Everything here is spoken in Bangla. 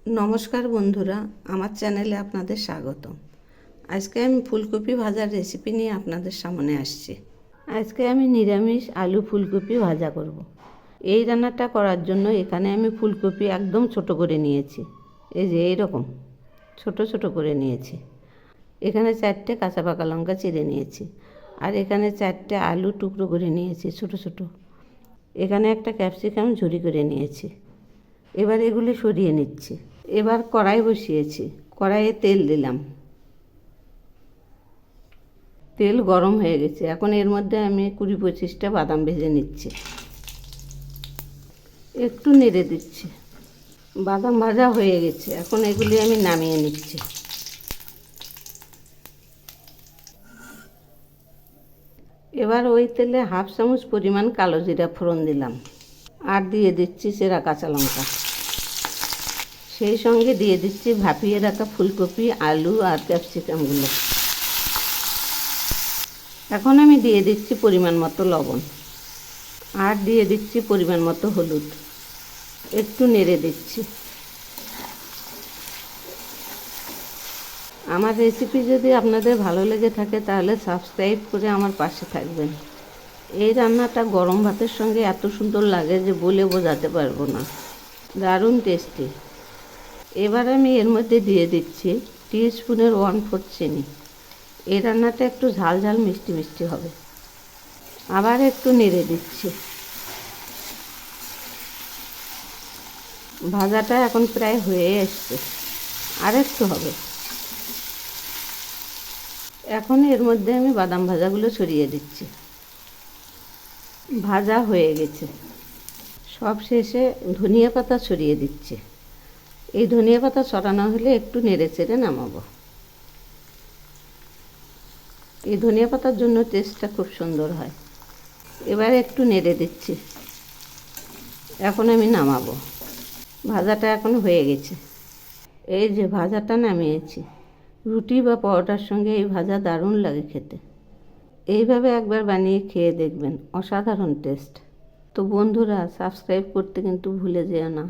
নমস্কার বন্ধুরা, আমার চ্যানেলে আপনাদের স্বাগত। আজকে আমি ফুলকপি ভাজার রেসিপি নিয়ে আপনাদের সামনে আসছি। আজকে আমি নিরামিষ আলু ফুলকপি ভাজা করব। এই রান্নাটা করার জন্য এখানে আমি ফুলকপি একদম ছোট করে নিয়েছি। এই যে এইরকম ছোট ছোট করে নিয়েছি। এখানে 4টে কাঁচা পাকা লঙ্কা চিড়ে নিয়েছি। আর এখানে 4টে আলু টুকরো করে নিয়েছি ছোট ছোট। এখানে একটা ক্যাপসিকাম ঝুরি করে নিয়েছি। এবার এগুলি সরিয়ে নিচ্ছি। এবার কড়াই বসিয়েছি, কড়াইয়ে তেল দিলাম। তেল গরম হয়ে গেছে। এখন এর মধ্যে আমি 20-25টা বাদাম ভেজে নিচ্ছি। একটু নেড়ে দিচ্ছি। বাদাম ভাজা হয়ে গেছে, এখন এগুলি আমি নামিয়ে নিচ্ছি। এবার ওই তেলে 1/2 চামচ পরিমাণ কালো জিরা ফোড়ন দিলাম। আর দিয়ে দিচ্ছি চেরা কাঁচা লঙ্কা। সেই সঙ্গে দিয়ে দিচ্ছি ভাপিয়ে রাখা ফুলকপি, আলু আর ক্যাপসিকামগুলো। এখন আমি দিয়ে দিচ্ছি পরিমাণ মতো লবণ। আর দিয়ে দিচ্ছি পরিমাণ মতো হলুদ। একটু নেড়ে দিচ্ছি। আমার রেসিপি যদি আপনাদের ভালো লেগে থাকে তাহলে সাবস্ক্রাইব করে আমার পাশে থাকবেন। এই রান্নাটা গরম ভাতের সঙ্গে এত সুন্দর লাগে যে বলে বোঝাতে পারবো না। দারুণ টেস্টি। এবার আমি এর মধ্যে দিয়ে দিচ্ছি টিস্পুনের 1/4 চিনি। এই রান্নাটা একটু ঝাল ঝাল মিষ্টি মিষ্টি হবে। আবার একটু নেড়ে দিচ্ছি। ভাজাটা এখন প্রায় হয়ে এসছে, আর একটু হবে। এখন এর মধ্যে আমি বাদাম ভাজাগুলো ছড়িয়ে দিচ্ছি। ভাজা হয়ে গেছে। সব শেষে ধনিয়া পাতা ছড়িয়ে দিচ্ছি। এই ধনিয়া পাতা ছড়ানো হলে একটু নেড়ে চেড়ে নামাবো। এই ধনিয়া পাতার জন্য টেস্টটা খুব সুন্দর হয়। এবার একটু নেড়ে দিচ্ছি। এখন আমি নামাবো। ভাজাটা এখন হয়ে গেছে। এই যে ভাজাটা নামিয়েছি। রুটি বা পরোটার সঙ্গে এই ভাজা দারুণ লাগে খেতে। এইভাবে একবার বানিয়ে খেয়ে দেখবেন, অসাধারণ টেস্ট। তো বন্ধুরা, সাবস্ক্রাইব করতে কিন্তু ভুলে যেও না।